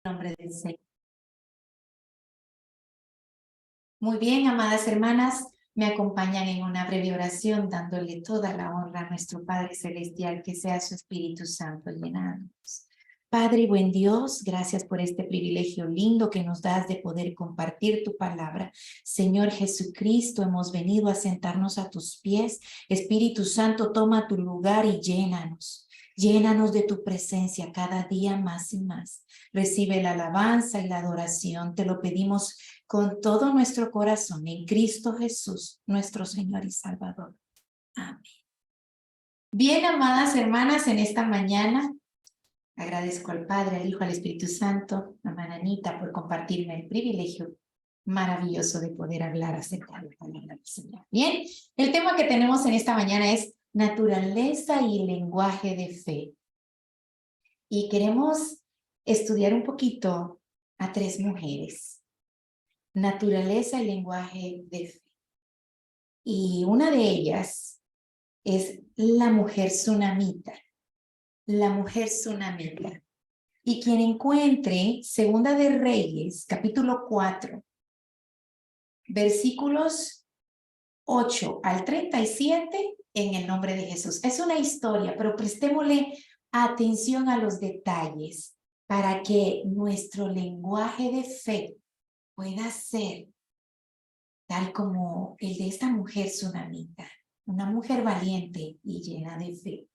Nombre del Señor. Muy bien, amadas hermanas, me acompañan en una breve oración dándole toda la honra a nuestro Padre Celestial, que sea su Espíritu Santo llenándonos. Padre, buen Dios, gracias por este privilegio lindo que nos das de poder compartir tu palabra. Señor Jesucristo, hemos venido a sentarnos a tus pies. Espíritu Santo, toma tu lugar y llénanos. Llénanos de tu presencia cada día más y más. Recibe la alabanza y la adoración. Te lo pedimos con todo nuestro corazón en Cristo Jesús, nuestro Señor y Salvador. Amén. Bien, amadas hermanas, en esta mañana agradezco al Padre, al Hijo, al Espíritu Santo, a hermana Anita, por compartirme el privilegio maravilloso de poder hablar acerca de la palabra del Señor. Bien, el tema que tenemos en esta mañana es naturaleza y lenguaje de fe. Y queremos estudiar un poquito a tres mujeres. Naturaleza y lenguaje de fe. Y una de ellas es la mujer tsunamita. La mujer tsunamita. Y quien encuentre Segunda de Reyes, capítulo 4, versículos 8 al 37, en el nombre de Jesús. Es una historia, pero prestémosle atención a los detalles para que nuestro lenguaje de fe pueda ser tal como el de esta mujer tsunamita, una mujer valiente y llena de fe.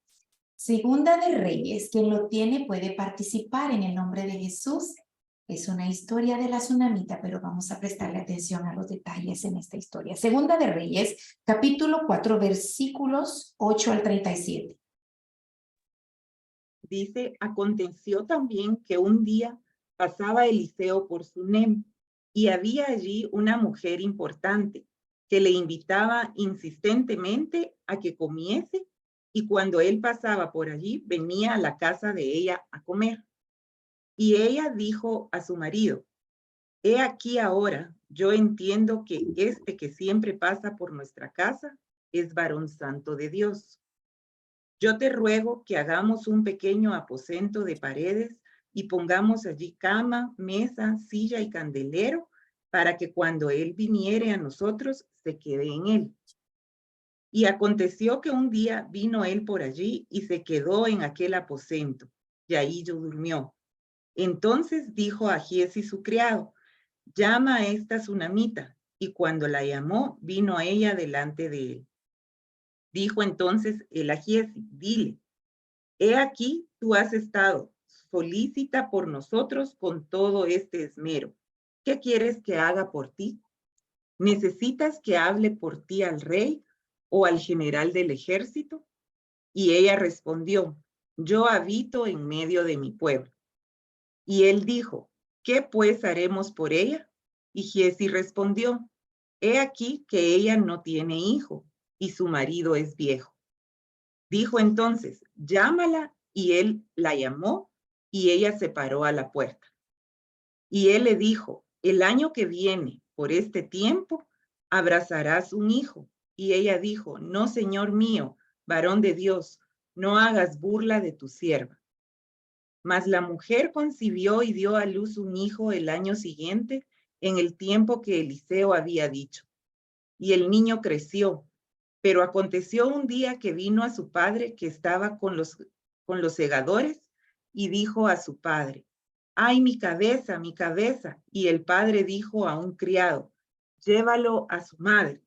Segunda de Reyes, quien lo tiene puede participar en el nombre de Jesús. Es una historia de la tsunamita, pero vamos a prestarle atención a los detalles en esta historia. Segunda de Reyes, capítulo 4, versículos 8 al 37. Dice, aconteció también que un día pasaba Eliseo por Sunem y había allí una mujer importante que le invitaba insistentemente a que comiese, y cuando él pasaba por allí venía a la casa de ella a comer. Y ella dijo a su marido, he aquí ahora, yo entiendo que este que siempre pasa por nuestra casa es varón santo de Dios. Yo te ruego que hagamos un pequeño aposento de paredes y pongamos allí cama, mesa, silla y candelero, para que cuando él viniere a nosotros se quede en él. Y aconteció que un día vino él por allí y se quedó en aquel aposento, y ahí durmió. Entonces dijo a Giezi su criado, llama a esta tsunamita, y cuando la llamó, vino a ella delante de él. Dijo entonces él a Giezi, dile, he aquí, tú has estado solícita por nosotros con todo este esmero. ¿Qué quieres que haga por ti? ¿Necesitas que hable por ti al rey o al general del ejército? Y ella respondió, yo habito en medio de mi pueblo. Y él dijo, ¿qué pues haremos por ella? Y Giezi respondió, he aquí que ella no tiene hijo y su marido es viejo. Dijo entonces, llámala, y él la llamó, y ella se paró a la puerta. Y él le dijo, el año que viene, por este tiempo, abrazarás un hijo. Y ella dijo, no, señor mío, varón de Dios, no hagas burla de tu sierva. Mas la mujer concibió y dio a luz un hijo el año siguiente, en el tiempo que Eliseo había dicho. Y el niño creció. Pero aconteció un día que vino a su padre que estaba con los segadores y dijo a su padre, ¡ay, mi cabeza, mi cabeza! Y el padre dijo a un criado, llévalo a su madre.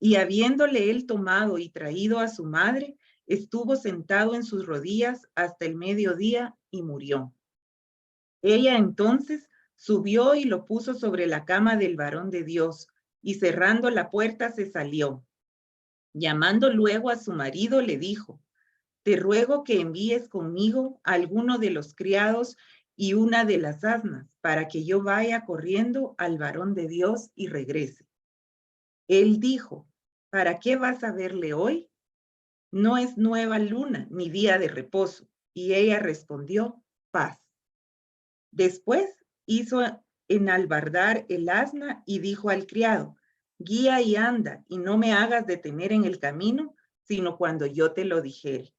Y habiéndole él tomado y traído a su madre, estuvo sentado en sus rodillas hasta el mediodía y murió. Ella entonces subió y lo puso sobre la cama del varón de Dios, y cerrando la puerta se salió. Llamando luego a su marido, le dijo, te ruego que envíes conmigo a alguno de los criados y una de las asnas, para que yo vaya corriendo al varón de Dios y regrese. Él dijo, ¿para qué vas a verle hoy? No es nueva luna ni día de reposo. Y ella respondió, paz. Después hizo enalbardar el asna y dijo al criado, guía y anda, y no me hagas detener en el camino, sino cuando yo te lo dijere.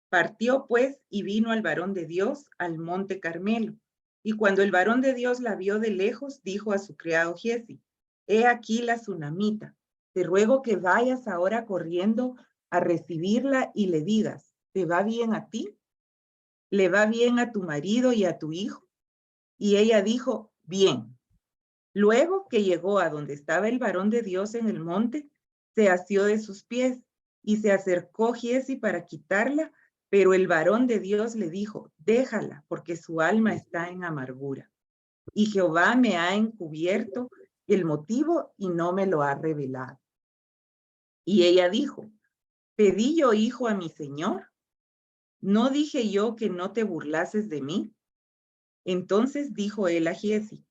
Partió pues y vino al varón de Dios al monte Carmelo, Y cuando el varón de Dios la vio de lejos, dijo a su criado Giezi: he aquí la tsunamita. Te ruego que vayas ahora corriendo a recibirla y le digas: ¿te va bien a ti? ¿Le va bien a tu marido y a tu hijo? Y ella dijo: bien. Luego que llegó a donde estaba el varón de Dios en el monte, se asió de sus pies y se acercó Giezi para quitarla, pero el varón de Dios le dijo: déjala, porque su alma está en amargura. Y Jehová me ha encubierto el motivo y no me lo ha revelado. Y ella dijo: ¿pedí yo hijo a mi señor? ¿No dije yo que no te burlases de mí? Entonces dijo él a Giezi: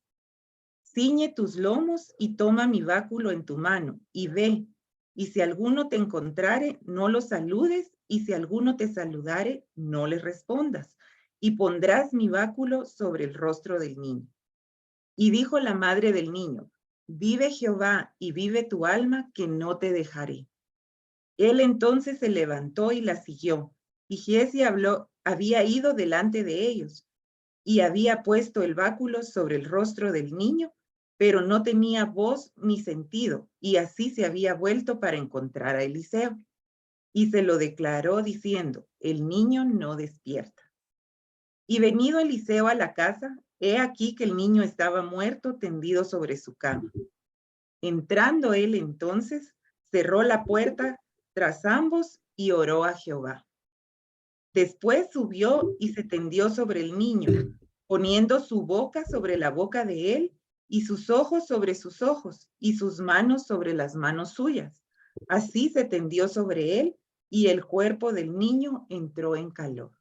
ciñe tus lomos y toma mi báculo en tu mano, y ve, y si alguno te encontrare, no lo saludes, y si alguno te saludare, no le respondas, y pondrás mi báculo sobre el rostro del niño. Y dijo la madre del niño: vive Jehová y vive tu alma, que no te dejaré. Él entonces se levantó y la siguió, y Giezi había ido delante de ellos, y había puesto el báculo sobre el rostro del niño, pero no tenía voz ni sentido, y así se había vuelto para encontrar a Eliseo. Y se lo declaró diciendo: el niño no despierta. Y venido Eliseo a la casa, he aquí que el niño estaba muerto tendido sobre su cama. Entrando él entonces, cerró la puerta tras ambos y oró a Jehová. Después subió y se tendió sobre el niño, poniendo su boca sobre la boca de él, y sus ojos sobre sus ojos, y sus manos sobre las manos suyas. Así se tendió sobre él, y el cuerpo del niño entró en calor.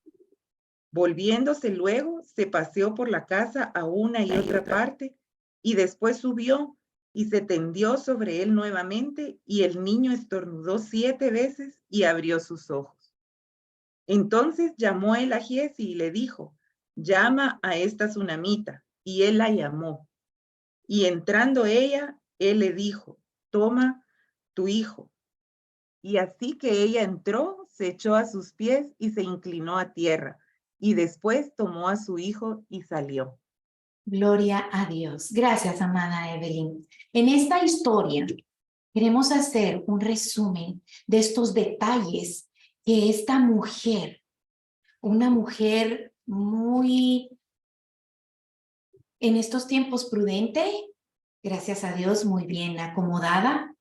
Volviéndose luego, se paseó por la casa a una y otra parte, y después subió y se tendió sobre él nuevamente, y el niño estornudó 7 veces y abrió sus ojos. Entonces llamó él a Giezi y le dijo: llama a esta tsunamita. Y él la llamó. Y entrando ella, él le dijo: toma tu hijo. Y así que ella entró, se echó a sus pies y se inclinó a tierra. Y después tomó a su hijo y salió. Gloria a Dios. Gracias, amada Evelyn. En esta historia queremos hacer un resumen de estos detalles que esta mujer, una mujer muy, en estos tiempos prudente, gracias a Dios, muy bien acomodada.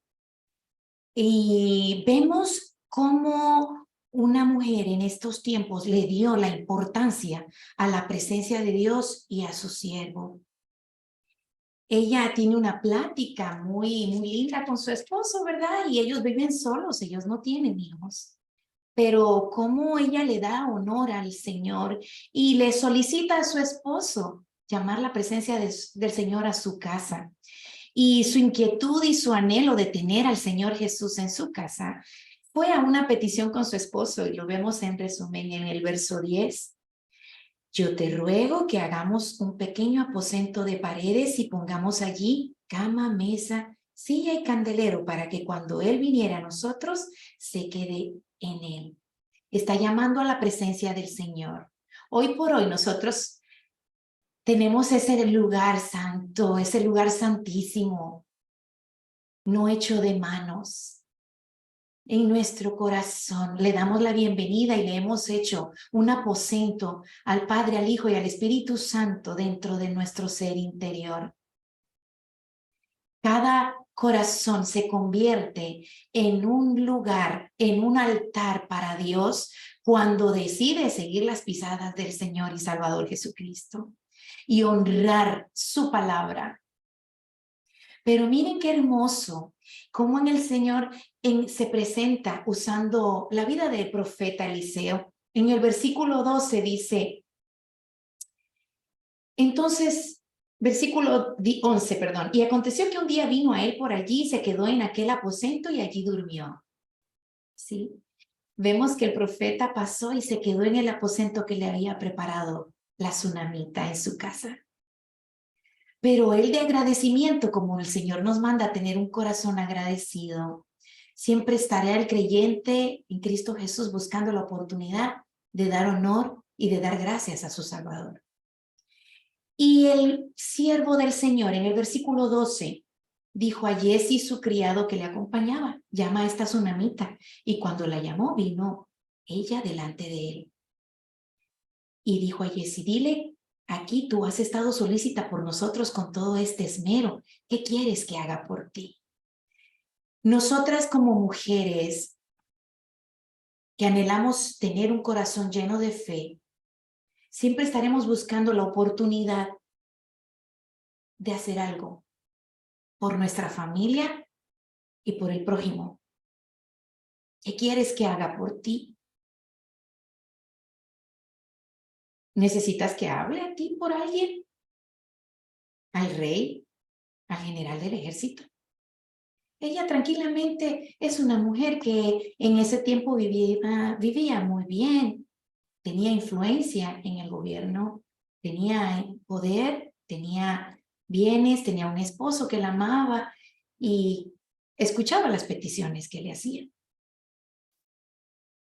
Y vemos cómo una mujer en estos tiempos le dio la importancia a la presencia de Dios y a su siervo. Ella tiene una plática muy linda con su esposo, ¿verdad? Y ellos viven solos, ellos no tienen hijos. Pero cómo ella le da honor al Señor y le solicita a su esposo llamar la presencia del Señor a su casa. Y su inquietud y su anhelo de tener al Señor Jesús en su casa fue a una petición con su esposo, y lo vemos en resumen en el verso 10. Yo te ruego que hagamos un pequeño aposento de paredes y pongamos allí cama, mesa, silla y candelero, para que cuando Él viniera a nosotros, se quede en Él. Está llamando a la presencia del Señor. Hoy por hoy nosotros tenemos ese lugar santo, ese lugar santísimo, no hecho de manos. En nuestro corazón le damos la bienvenida y le hemos hecho un aposento al Padre, al Hijo y al Espíritu Santo dentro de nuestro ser interior. Cada corazón se convierte en un lugar, en un altar para Dios, cuando decide seguir las pisadas del Señor y Salvador Jesucristo y honrar su palabra. Pero miren qué hermoso cómo en el Señor se presenta usando la vida del profeta Eliseo. En el versículo 12 dice, entonces, versículo 11, perdón, y aconteció que un día vino a él por allí, se quedó en aquel aposento y allí durmió. ¿Sí? Vemos que el profeta pasó y se quedó en el aposento que le había preparado la tsunamita en su casa. Pero él, de agradecimiento, como el Señor nos manda a tener un corazón agradecido, siempre estará el creyente en Cristo Jesús buscando la oportunidad de dar honor y de dar gracias a su Salvador. Y el siervo del Señor, en el versículo 12, dijo a Giezi, su criado que le acompañaba, llama a esta tsunamita. Y cuando la llamó, vino ella delante de él. Y dijo a Giezi, dile, aquí tú has estado solícita por nosotros con todo este esmero. ¿Qué quieres que haga por ti? Nosotras como mujeres que anhelamos tener un corazón lleno de fe, siempre estaremos buscando la oportunidad de hacer algo por nuestra familia y por el prójimo. ¿Qué quieres que haga por ti? ¿Necesitas que hable a ti por alguien? ¿Al rey? ¿Al general del ejército? Ella tranquilamente es una mujer que en ese tiempo vivía muy bien, tenía influencia en el gobierno, tenía poder, tenía bienes, tenía un esposo que la amaba y escuchaba las peticiones que le hacían.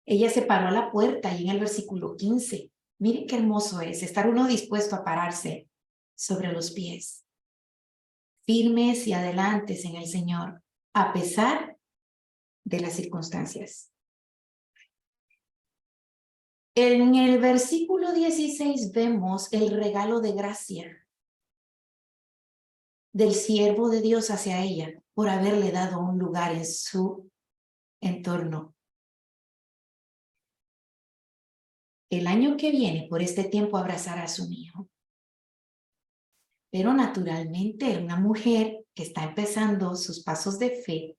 Ella se paró a la puerta y en el versículo 15, miren qué hermoso es estar uno dispuesto a pararse sobre los pies, firmes y adelantes en el Señor, a pesar de las circunstancias. En el versículo 16 vemos el regalo de gracia del siervo de Dios hacia ella por haberle dado un lugar en su entorno. El año que viene, por este tiempo, abrazará a su hijo. Pero naturalmente, una mujer que está empezando sus pasos de fe,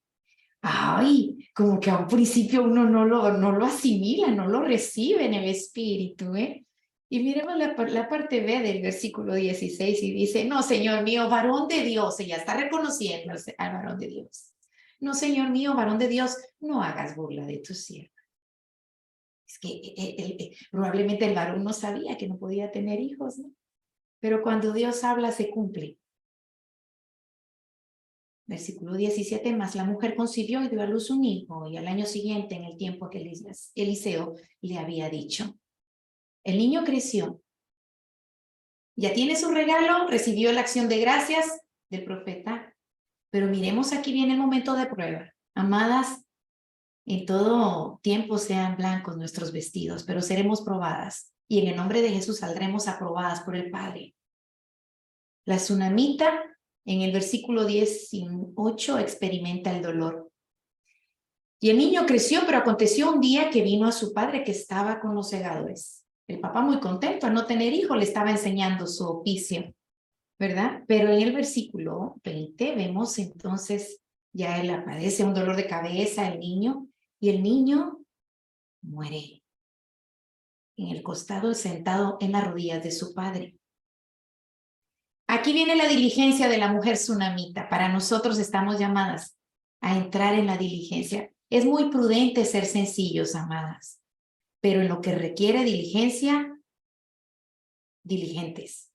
ay, como que a un principio uno no lo asimila, no lo recibe en el espíritu, ¿eh? Y miremos la parte B del versículo 16 y dice, no, Señor mío, varón de Dios, ella está reconociendo al varón de Dios. No, Señor mío, varón de Dios, no hagas burla de tu sierva. Es que probablemente el varón no sabía que no podía tener hijos, ¿no? Pero cuando Dios habla, se cumple. Versículo 17, más la mujer concibió y dio a luz un hijo, y al año siguiente, en el tiempo que Eliseo le había dicho. El niño creció, ya tiene su regalo, recibió la acción de gracias del profeta, pero miremos, aquí viene el momento de prueba. Amadas, en todo tiempo sean blancos nuestros vestidos, pero seremos probadas, y en el nombre de Jesús saldremos aprobadas por el Padre. La tsunamita, en el versículo 18, experimenta el dolor. Y el niño creció, pero aconteció un día que vino a su padre que estaba con los segadores. El papá, muy contento al no tener hijo, le estaba enseñando su oficio, ¿verdad? Pero en el versículo 20 vemos entonces, ya él padece un dolor de cabeza, el niño, y el niño muere en el costado, sentado en las rodillas de su padre. Aquí viene la diligencia de la mujer tsunamita. Para nosotros estamos llamadas a entrar en la diligencia. Es muy prudente ser sencillos, amadas, pero en lo que requiere diligencia, diligentes.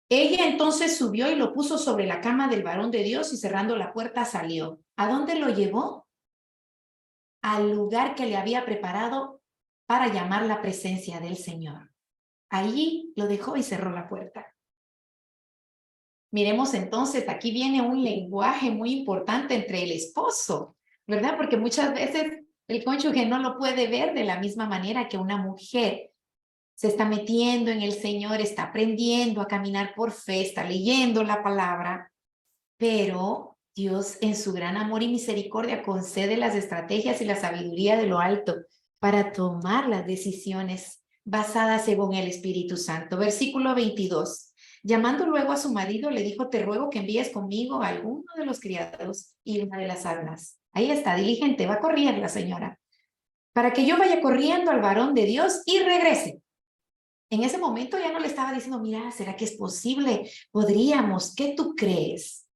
Ella entonces subió y lo puso sobre la cama del varón de Dios y cerrando la puerta salió. ¿A dónde lo llevó? Al lugar que le había preparado para llamar la presencia del Señor. Allí lo dejó y cerró la puerta. Miremos entonces, aquí viene un lenguaje muy importante entre el esposo, ¿verdad? Porque muchas veces el cónyuge no lo puede ver de la misma manera que una mujer se está metiendo en el Señor, está aprendiendo a caminar por fe, está leyendo la palabra, pero Dios en su gran amor y misericordia concede las estrategias y la sabiduría de lo alto para tomar las decisiones basadas según el Espíritu Santo. Versículo 22. Llamando luego a su marido, le dijo, te ruego que envíes conmigo a alguno de los criados y una de las almas. Ahí está, diligente, va a correr la señora, para que yo vaya corriendo al varón de Dios y regrese. En ese momento ya no le estaba diciendo, mira, ¿será que es posible? Podríamos, ¿qué tú crees?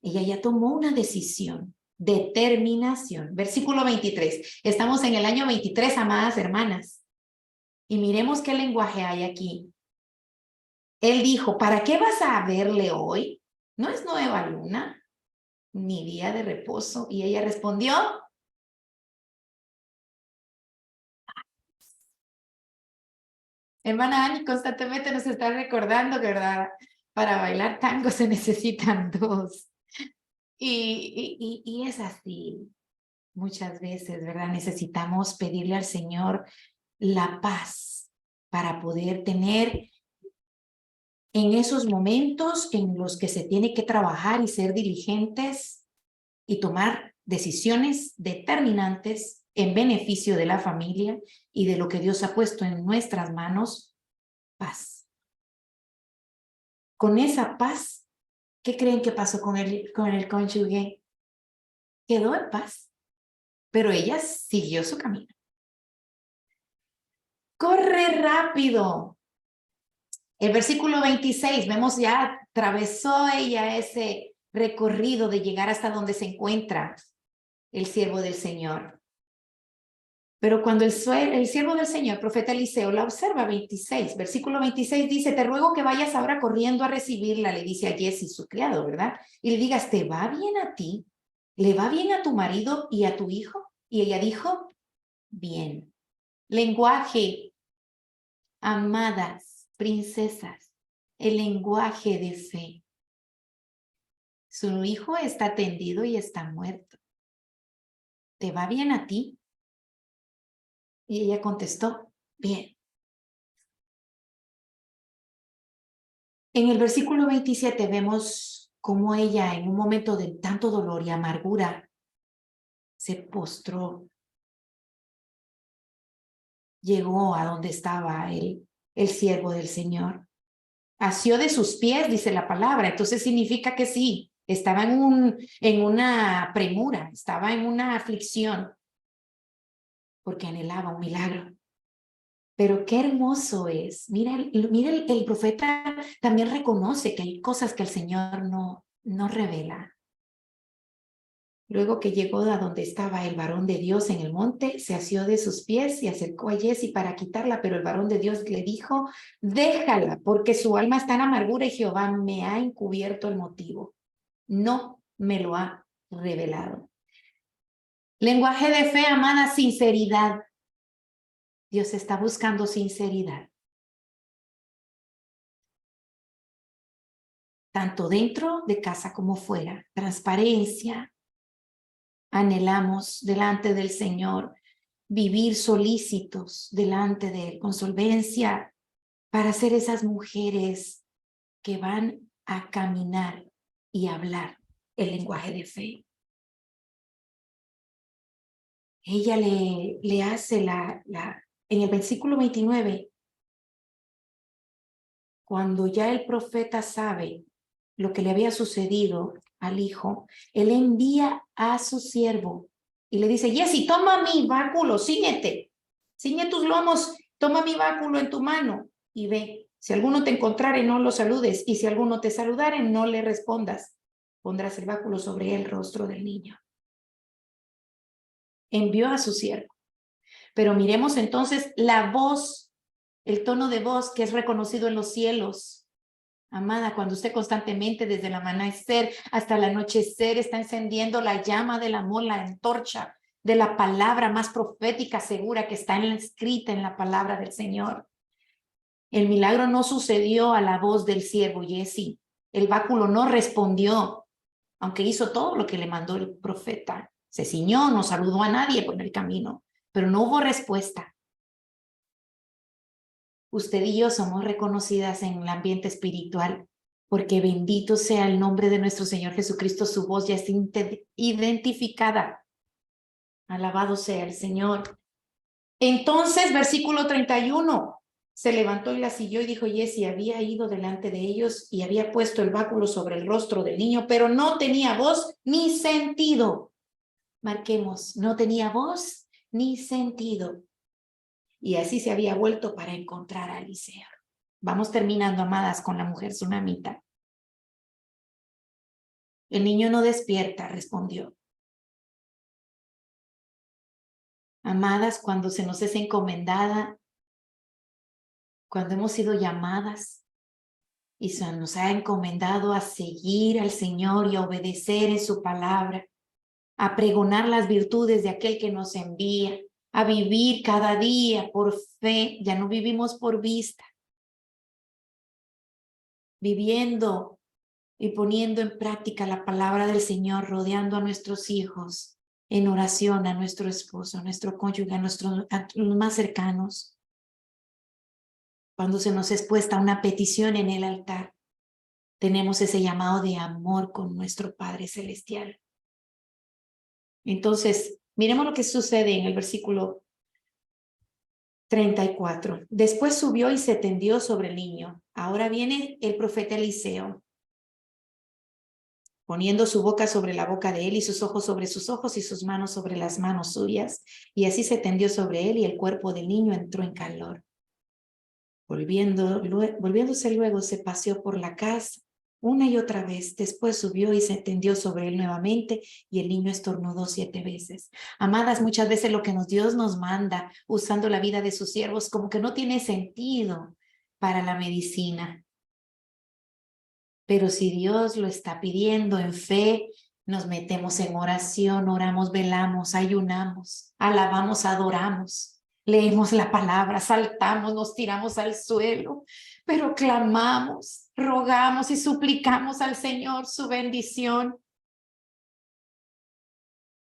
Ella ya tomó una decisión, determinación. Versículo 23. Estamos en el año 23, amadas hermanas. Y miremos qué lenguaje hay aquí. Él dijo, ¿para qué vas a verle hoy? ¿No es nueva luna, ni día de reposo? Y ella respondió, Hermana Ani constantemente nos está recordando que, ¿verdad? Para bailar tango se necesitan dos. Y es así. Muchas veces, ¿verdad? Necesitamos pedirle al Señor la paz para poder tener en esos momentos en los que se tiene que trabajar y ser diligentes y tomar decisiones determinantes en beneficio de la familia y de lo que Dios ha puesto en nuestras manos, paz. Con esa paz, ¿qué creen que pasó con el cónyuge? Quedó en paz, pero ella siguió su camino. Corre rápido. El versículo 26, vemos ya atravesó ella ese recorrido de llegar hasta donde se encuentra el siervo del Señor. Pero cuando el siervo del Señor, profeta Eliseo, la observa, 26, versículo 26 dice, te ruego que vayas ahora corriendo a recibirla, le dice a Giezi, su criado, ¿verdad? Y le digas, ¿te va bien a ti? ¿Le va bien a tu marido y a tu hijo? Y ella dijo, bien. Lenguaje, amadas, princesas, el lenguaje de fe. Su hijo está tendido y está muerto. ¿Te va bien a ti? Y ella contestó, bien. En el versículo 27 vemos cómo ella en un momento de tanto dolor y amargura se postró. Llegó a donde estaba el siervo del Señor. Asió de sus pies, dice la palabra. Entonces significa que sí, estaba en una premura, estaba en una aflicción, porque anhelaba un milagro. Pero qué hermoso es. Mira, el profeta también reconoce que hay cosas que el Señor no revela. Luego que llegó a donde estaba el varón de Dios en el monte, se asió de sus pies y acercó a Giezi para quitarla, pero el varón de Dios le dijo, déjala, porque su alma está en amargura y Jehová me ha encubierto el motivo. No me lo ha revelado. Lenguaje de fe, amada, sinceridad. Dios está buscando sinceridad. Tanto dentro de casa como fuera. Transparencia. Anhelamos delante del Señor vivir solícitos delante de Él, con solvencia, para ser esas mujeres que van a caminar y hablar el lenguaje de fe. Ella le hace en el versículo 29, cuando ya el profeta sabe lo que le había sucedido al hijo, él envía a su siervo y le dice, Giezi, toma mi báculo, ciñe tus lomos, toma mi báculo en tu mano y ve. Si alguno te encontrare, no lo saludes, y si alguno te saludare, no le respondas. Pondrás el báculo sobre el rostro del niño. Envió a su siervo. Pero miremos entonces la voz, el tono de voz que es reconocido en los cielos. Amada, cuando usted constantemente desde el amanecer hasta el anochecer está encendiendo la llama del amor, la antorcha de la palabra más profética, segura que está escrita en la palabra del Señor. El milagro no sucedió a la voz del siervo Giezi. El báculo no respondió, aunque hizo todo lo que le mandó el profeta. Se ciñó, no saludó a nadie por el camino, pero no hubo respuesta. Usted y yo somos reconocidas en el ambiente espiritual porque bendito sea el nombre de nuestro Señor Jesucristo, su voz ya está identificada. Alabado sea el Señor. Entonces, versículo 31, se levantó y la siguió y dijo, Giezi había ido delante de ellos y había puesto el báculo sobre el rostro del niño, pero no tenía voz ni sentido. Marquemos, no tenía voz ni sentido. Y así se había vuelto para encontrar a Eliseo. Vamos terminando, amadas, con la mujer sunamita. El niño no despierta, respondió. Amadas, cuando se nos es encomendada, cuando hemos sido llamadas y se nos ha encomendado a seguir al Señor y a obedecer en su palabra, a pregonar las virtudes de aquel que nos envía, a vivir cada día por fe. Ya no vivimos por vista, viviendo y poniendo en práctica la palabra del Señor, rodeando a nuestros hijos en oración, a nuestro esposo, a nuestro cónyuge, a los más cercanos. Cuando se nos es puesta una petición en el altar, tenemos ese llamado de amor con nuestro Padre Celestial. Entonces, miremos lo que sucede en el versículo 34. Después subió y se tendió sobre el niño. Ahora viene el profeta Eliseo, poniendo su boca sobre la boca de él y sus ojos sobre sus ojos y sus manos sobre las manos suyas. Y así se tendió sobre él y el cuerpo del niño entró en calor. Volviéndose luego se paseó por la casa una y otra vez. Después subió y se tendió sobre él nuevamente y el niño estornudó 7 veces. Amadas, muchas veces lo que Dios nos manda usando la vida de sus siervos como que no tiene sentido para la medicina. Pero si Dios lo está pidiendo en fe, nos metemos en oración, oramos, velamos, ayunamos, alabamos, adoramos, leemos la palabra, saltamos, nos tiramos al suelo, pero clamamos, rogamos y suplicamos al Señor su bendición.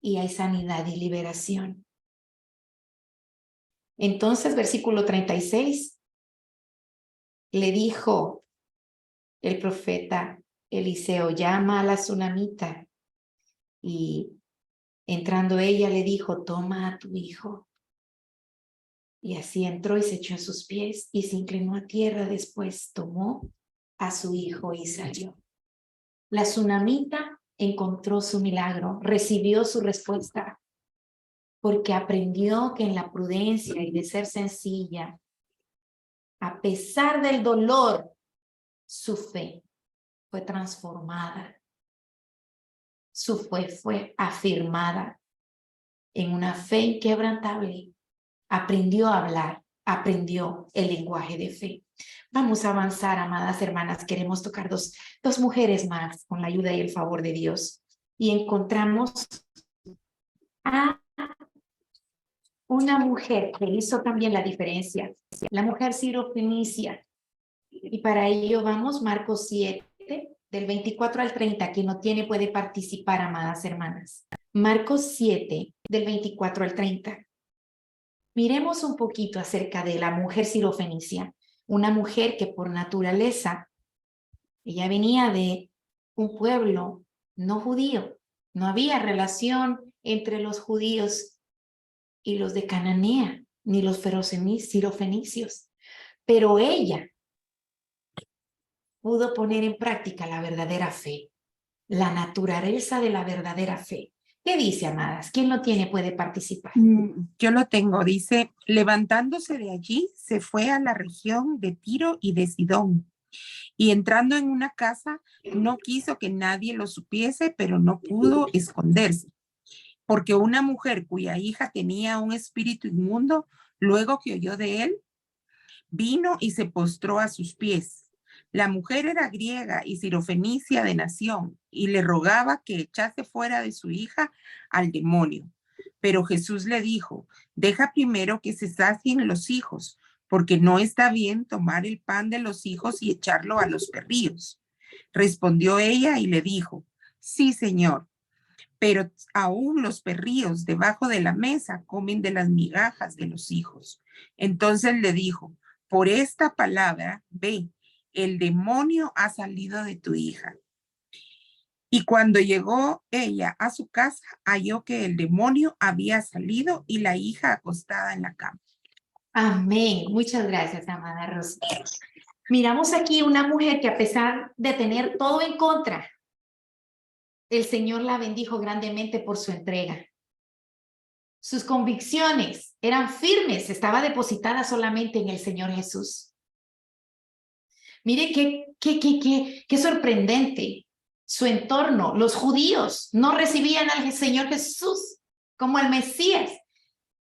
Y hay sanidad y liberación. Entonces, versículo 36, le dijo el profeta Eliseo, llama a la tsunamita. Y entrando ella le dijo, toma a tu hijo. Y así entró y se echó a sus pies y se inclinó a tierra. Después tomó a su hijo y salió. La tsunamita encontró su milagro, recibió su respuesta, porque aprendió que en la prudencia y de ser sencilla, a pesar del dolor, su fe fue transformada. Su fe fue afirmada en una fe inquebrantable. Aprendió a hablar, aprendió el lenguaje de fe. Vamos a avanzar, amadas hermanas. Queremos tocar dos mujeres más con la ayuda y el favor de Dios. Y encontramos a una mujer que hizo también la diferencia, la mujer sirofenicia. Y para ello vamos, Marcos 7, del 24 al 30. Quien no tiene puede participar, amadas hermanas. Marcos 7, del 24 al 30. Miremos un poquito acerca de la mujer sirofenicia, una mujer que por naturaleza, ella venía de un pueblo no judío, no había relación entre los judíos y los de Cananea, ni los sirofenicios, pero ella pudo poner en práctica la verdadera fe, la naturaleza de la verdadera fe. ¿Qué dice, amadas? ¿Quién lo tiene puede participar? Yo lo tengo, dice, levantándose de allí, se fue a la región de Tiro y de Sidón. Y entrando en una casa, no quiso que nadie lo supiese, pero no pudo esconderse. Porque una mujer cuya hija tenía un espíritu inmundo, luego que oyó de él, vino y se postró a sus pies. La mujer era griega y sirofenicia de nación, y le rogaba que echase fuera de su hija al demonio. Pero Jesús le dijo, deja primero que se sacien los hijos, porque no está bien tomar el pan de los hijos y echarlo a los perrillos. Respondió ella y le dijo, sí, Señor, pero aún los perrillos debajo de la mesa comen de las migajas de los hijos. Entonces le dijo, por esta palabra, ve, el demonio ha salido de tu hija. Y cuando llegó ella a su casa, halló que el demonio había salido y la hija acostada en la cama. Amén. Muchas gracias, amada Rosa. Miramos aquí una mujer que a pesar de tener todo en contra, el Señor la bendijo grandemente por su entrega. Sus convicciones eran firmes, estaba depositada solamente en el Señor Jesús. Mire qué sorprendente su entorno. Los judíos no recibían al Señor Jesús como al Mesías.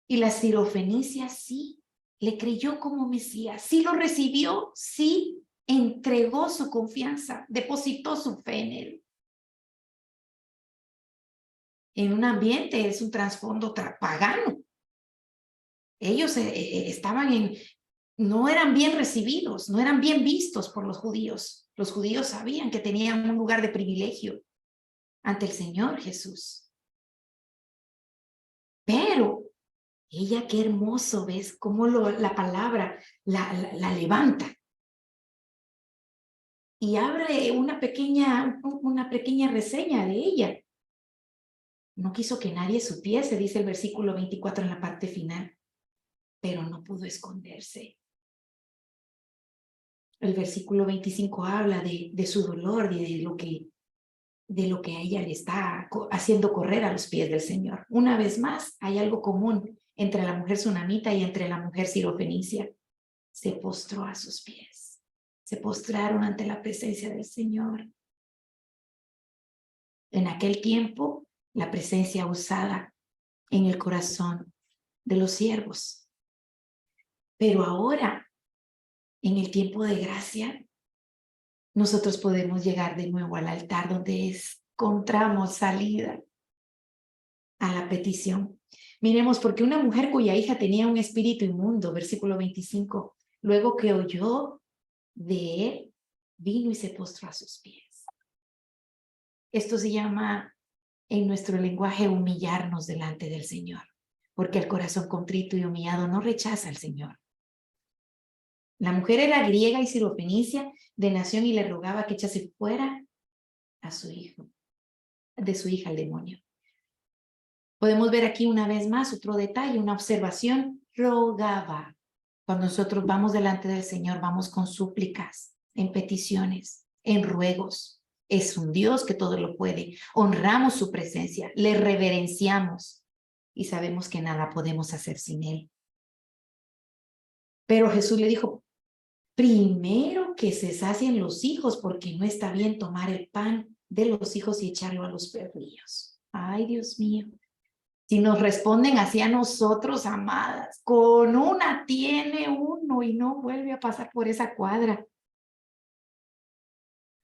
Y la sirofenicia sí, le creyó como Mesías, sí lo recibió, sí entregó su confianza, depositó su fe en él. En un ambiente es un trasfondo pagano. Ellos no eran bien recibidos, no eran bien vistos por los judíos. Los judíos sabían que tenían un lugar de privilegio ante el Señor Jesús. Pero ella, qué hermoso, ¿ves? Cómo la palabra la levanta. Y abre una pequeña reseña de ella. No quiso que nadie supiese, dice el versículo 24 en la parte final, pero no pudo esconderse. El versículo 25 habla de su dolor y de lo que a ella le está haciendo correr a los pies del Señor. Una vez más, hay algo común entre la mujer sunamita y entre la mujer sirofenicia. Se postró a sus pies. Se postraron ante la presencia del Señor. En aquel tiempo, la presencia usada en el corazón de los siervos. Pero ahora, en el tiempo de gracia, nosotros podemos llegar de nuevo al altar donde encontramos salida a la petición. Miremos, porque una mujer cuya hija tenía un espíritu inmundo, versículo 25, luego que oyó de él, vino y se postró a sus pies. Esto se llama en nuestro lenguaje humillarnos delante del Señor, porque el corazón contrito y humillado no rechaza al Señor. La mujer era griega y sirofenicia de nación y le rogaba que echase fuera a su hijo, de su hija el demonio. Podemos ver aquí una vez más otro detalle, una observación. Rogaba. Cuando nosotros vamos delante del Señor, vamos con súplicas, en peticiones, en ruegos. Es un Dios que todo lo puede. Honramos su presencia, le reverenciamos y sabemos que nada podemos hacer sin él. Pero Jesús le dijo, primero que se sacien los hijos, porque no está bien tomar el pan de los hijos y echarlo a los perrillos. Ay, Dios mío. Si nos responden así a nosotros, amadas, con una tiene uno y no vuelve a pasar por esa cuadra.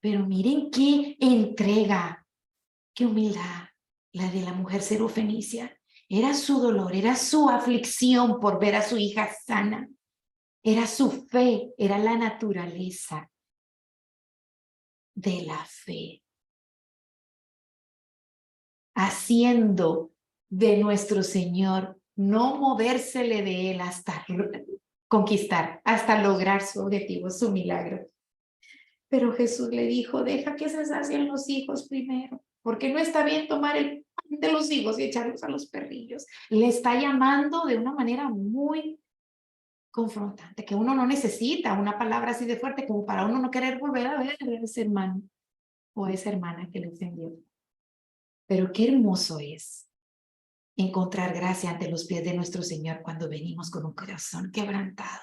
Pero miren qué entrega, qué humildad, la de la mujer sirofenicia. Era su dolor, era su aflicción por ver a su hija sana. Era su fe, era la naturaleza de la fe. Haciendo de nuestro Señor, no movérsele de él hasta conquistar, hasta lograr su objetivo, su milagro. Pero Jesús le dijo, deja que se sacien los hijos primero, porque no está bien tomar el pan de los hijos y echarlos a los perrillos. Le está llamando de una manera muy confrontante, que uno no necesita una palabra así de fuerte como para uno no querer volver a ver a ese hermano o a esa hermana que le ofendió. Pero qué hermoso es encontrar gracia ante los pies de nuestro Señor cuando venimos con un corazón quebrantado.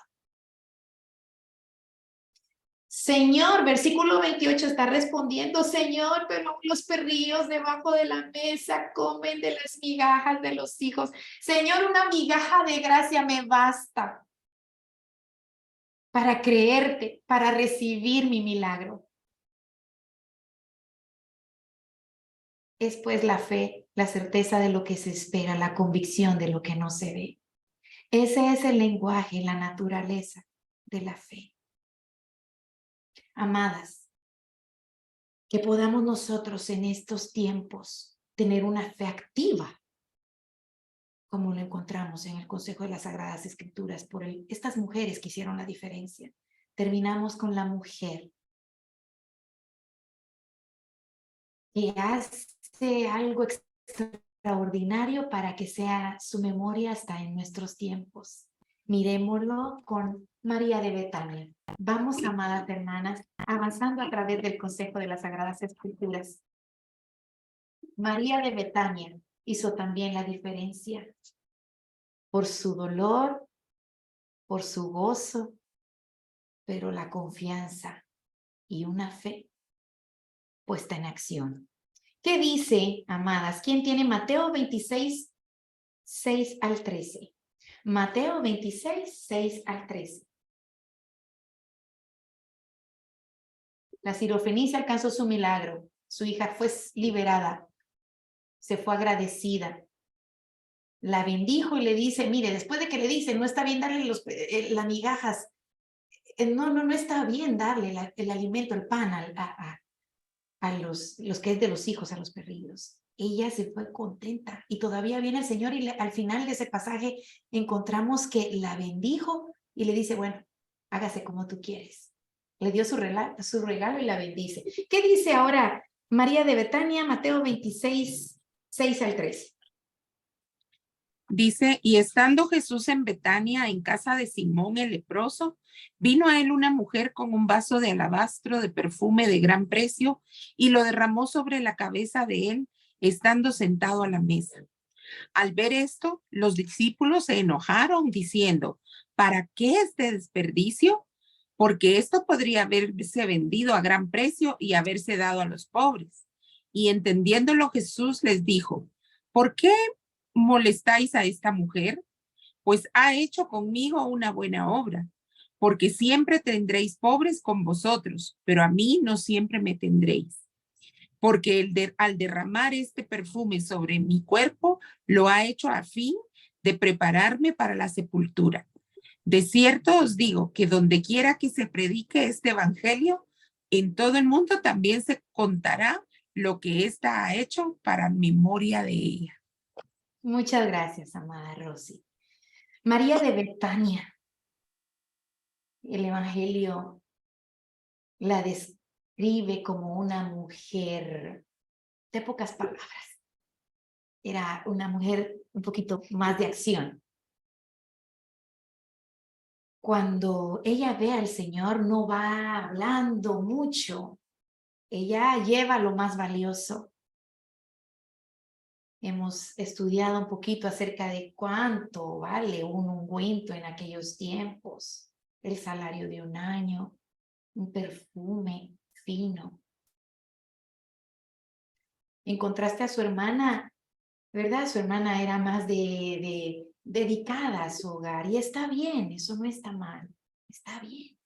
Señor, versículo 28 está respondiendo, Señor, pero los perrillos debajo de la mesa comen de las migajas de los hijos. Señor, una migaja de gracia me basta para creerte, para recibir mi milagro. Es pues la fe, la certeza de lo que se espera, la convicción de lo que no se ve. Ese es el lenguaje, la naturaleza de la fe. Amadas, que podamos nosotros en estos tiempos tener una fe activa, como lo encontramos en el Consejo de las Sagradas Escrituras, por estas mujeres que hicieron la diferencia. Terminamos con la mujer que hace algo extraordinario para que sea su memoria hasta en nuestros tiempos. Miremoslo con María de Betania. Vamos, amadas hermanas, avanzando a través del Consejo de las Sagradas Escrituras. María de Betania hizo también la diferencia por su dolor, por su gozo, pero la confianza y una fe puesta en acción. ¿Qué dice, amadas? ¿Quién tiene Mateo 26, 6 al 13? Mateo 26, 6 al 13. La sirofenicia alcanzó su milagro. Su hija fue liberada. Se fue agradecida. la bendijo y le dice, mire, después de que le dice, no está bien darle las migajas, no está bien darle el alimento, el pan a los que es de los hijos, a los perrillos. Ella se fue contenta y todavía viene el Señor y al final de ese pasaje encontramos que la bendijo y le dice, bueno, hágase como tú quieres. Le dio su regalo y la bendice. ¿Qué dice ahora María de Betania, Mateo 26, 6 al 13? Dice, y estando Jesús en Betania, en casa de Simón el leproso, vino a él una mujer con un vaso de alabastro de perfume de gran precio y lo derramó sobre la cabeza de él, estando sentado a la mesa. Al ver esto, los discípulos se enojaron diciendo, ¿para qué este desperdicio? Porque esto podría haberse vendido a gran precio y haberse dado a los pobres. Y entendiéndolo, Jesús les dijo, ¿por qué molestáis a esta mujer? Pues ha hecho conmigo una buena obra, porque siempre tendréis pobres con vosotros, pero a mí no siempre me tendréis. Porque al derramar este perfume sobre mi cuerpo, lo ha hecho a fin de prepararme para la sepultura. De cierto os digo que donde quiera que se predique este evangelio, en todo el mundo también se contará lo que ésta ha hecho para memoria de ella. Muchas gracias, amada Rosy. María de Betania, el evangelio la describe como una mujer de pocas palabras. Era una mujer un poquito más de acción. Cuando ella ve al Señor, no va hablando mucho. Ella lleva lo más valioso. Hemos estudiado un poquito acerca de cuánto vale un ungüento en aquellos tiempos, el salario de un año, un perfume fino. Encontraste a su hermana, ¿verdad? Su hermana era más dedicada a su hogar y está bien, eso no está mal, está bien.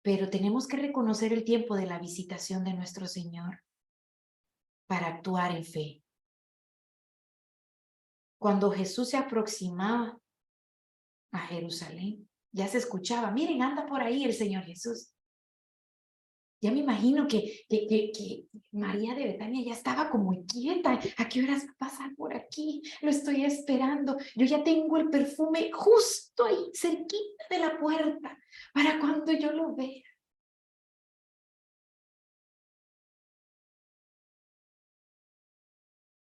Pero tenemos que reconocer el tiempo de la visitación de nuestro Señor para actuar en fe. Cuando Jesús se aproximaba a Jerusalén, ya se escuchaba, miren, anda por ahí el Señor Jesús. Ya me imagino que María de Betania ya estaba como inquieta. ¿A qué horas va a pasar por aquí? Lo estoy esperando. Yo ya tengo el perfume justo ahí, cerquita de la puerta, para cuando yo lo vea.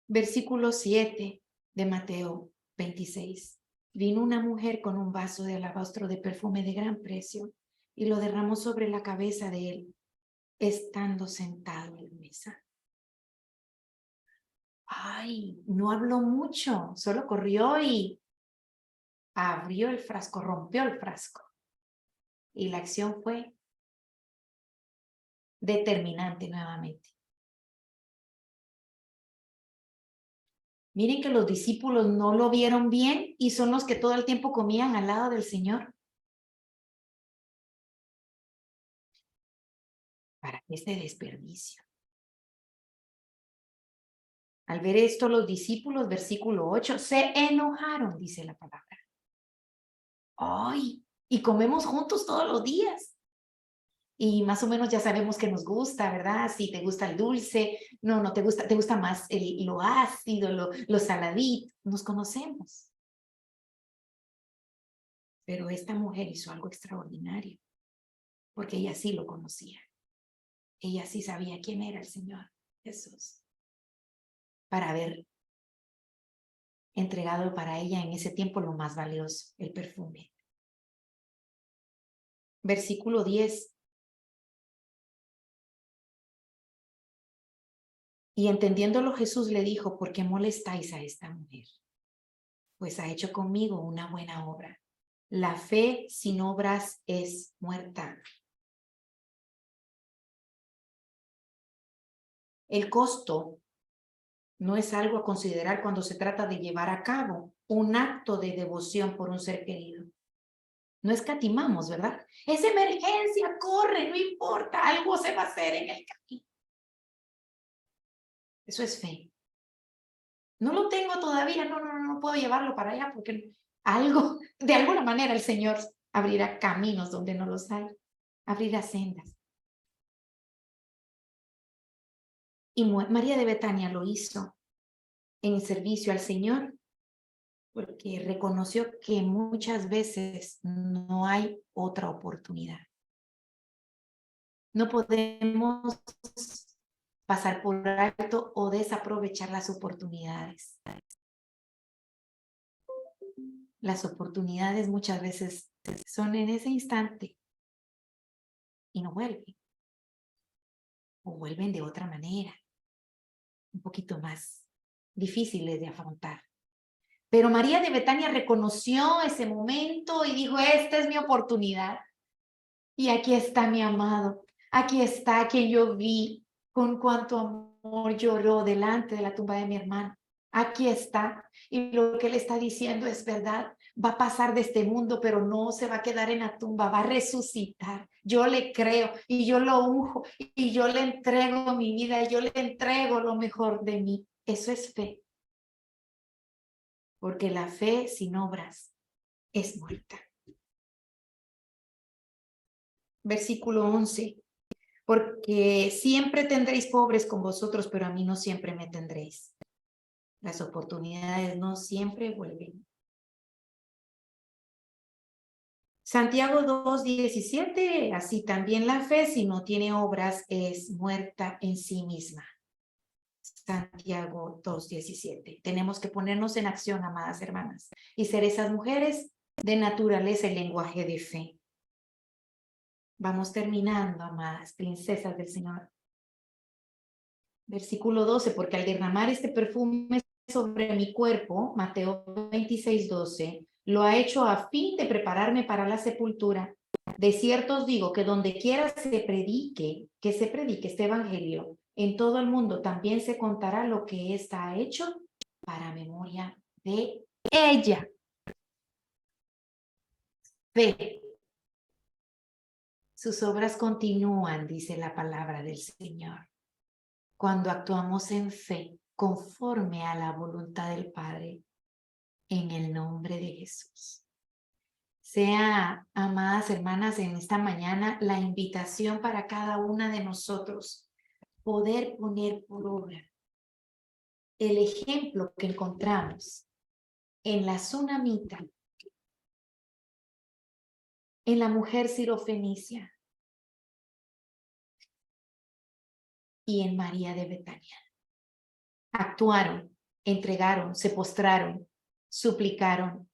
Versículo 7 de Mateo 26. Vino una mujer con un vaso de alabastro de perfume de gran precio y lo derramó sobre la cabeza de él, estando sentado en la mesa. Ay, no habló mucho, solo corrió y abrió el frasco, rompió el frasco. Y la acción fue determinante nuevamente. Miren que los discípulos no lo vieron bien y son los que todo el tiempo comían al lado del Señor. ¿Para qué este desperdicio? Al ver esto, los discípulos, versículo 8, se enojaron, dice la palabra. ¡Ay! Y comemos juntos todos los días. Y más o menos ya sabemos que nos gusta, ¿verdad? Si te gusta el dulce, no te gusta más lo ácido, lo saladito. Nos conocemos. Pero esta mujer hizo algo extraordinario, porque ella sí lo conocía. Ella sí sabía quién era el Señor Jesús, para haber entregado para ella en ese tiempo lo más valioso, el perfume. Versículo 10. Y entendiéndolo Jesús le dijo, ¿por qué molestáis a esta mujer? Pues ha hecho conmigo una buena obra. La fe sin obras es muerta. El costo no es algo a considerar cuando se trata de llevar a cabo un acto de devoción por un ser querido. No escatimamos, ¿verdad? Es emergencia, corre, no importa, algo se va a hacer en el camino. Eso es fe. No lo tengo todavía, no puedo llevarlo para allá porque algo, de alguna manera el Señor abrirá caminos donde no los hay, abrirá sendas. Y María de Betania lo hizo en servicio al Señor porque reconoció que muchas veces no hay otra oportunidad. No podemos pasar por alto o desaprovechar las oportunidades. Las oportunidades muchas veces son en ese instante y no vuelven. O vuelven de otra manera, un poquito más difíciles de afrontar. Pero María de Betania reconoció ese momento y dijo, esta es mi oportunidad. Y aquí está mi amado, aquí está quien yo vi, con cuánto amor lloró delante de la tumba de mi hermano. Aquí está. Y lo que él está diciendo es verdad. Va a pasar de este mundo, pero no se va a quedar en la tumba, va a resucitar. Yo le creo y yo lo unjo y yo le entrego mi vida y yo le entrego lo mejor de mí. Eso es fe. Porque la fe sin obras es muerta. Versículo 11. Porque siempre tendréis pobres con vosotros, pero a mí no siempre me tendréis. Las oportunidades no siempre vuelven. Santiago 2:17, así también la fe, si no tiene obras, es muerta en sí misma. Santiago 2:17. Tenemos que ponernos en acción, amadas hermanas, y ser esas mujeres de naturaleza y lenguaje de fe. Vamos terminando, amadas princesas del Señor. Versículo 12, porque al derramar este perfume sobre mi cuerpo, Mateo 26:12, lo ha hecho a fin de prepararme para la sepultura. De cierto os digo que donde quiera se predique este evangelio, en todo el mundo también se contará lo que ésta ha hecho para memoria de ella. Fe. Sus obras continúan, dice la palabra del Señor. Cuando actuamos en fe, conforme a la voluntad del Padre, en el nombre de Jesús. Sea, amadas hermanas, en esta mañana la invitación para cada una de nosotros poder poner por obra el ejemplo que encontramos en la Sunamita, en la mujer sirofenicia y en María de Betania. Actuaron, entregaron, se postraron, suplicaron,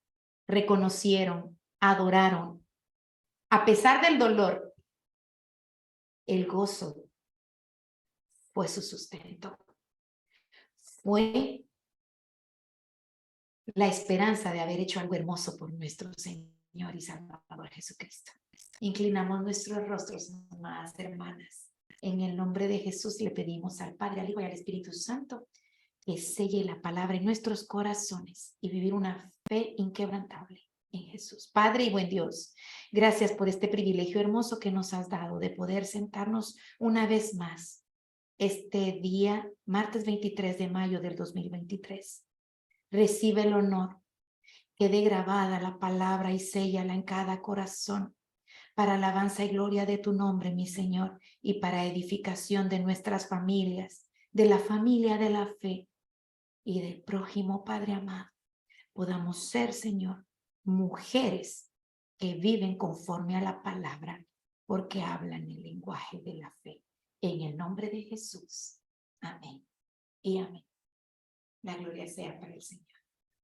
reconocieron, adoraron. A pesar del dolor, el gozo fue su sustento. Fue la esperanza de haber hecho algo hermoso por nuestro Señor y Salvador Jesucristo. Inclinamos nuestros rostros, amadas hermanas. En el nombre de Jesús le pedimos al Padre, al Hijo y al Espíritu Santo que selle la palabra en nuestros corazones y vivir una fe inquebrantable en Jesús. Padre y buen Dios, gracias por este privilegio hermoso que nos has dado de poder sentarnos una vez más este día, martes 23 de mayo del 2023. Recibe el honor, quede grabada la palabra y séllala en cada corazón para alabanza y gloria de tu nombre, mi Señor, y para edificación de nuestras familias, de la familia de la fe y del prójimo, Padre amado. Podamos ser, Señor, mujeres que viven conforme a la palabra, porque hablan el lenguaje de la fe. En el nombre de Jesús. Amén y amén. La gloria sea para el Señor.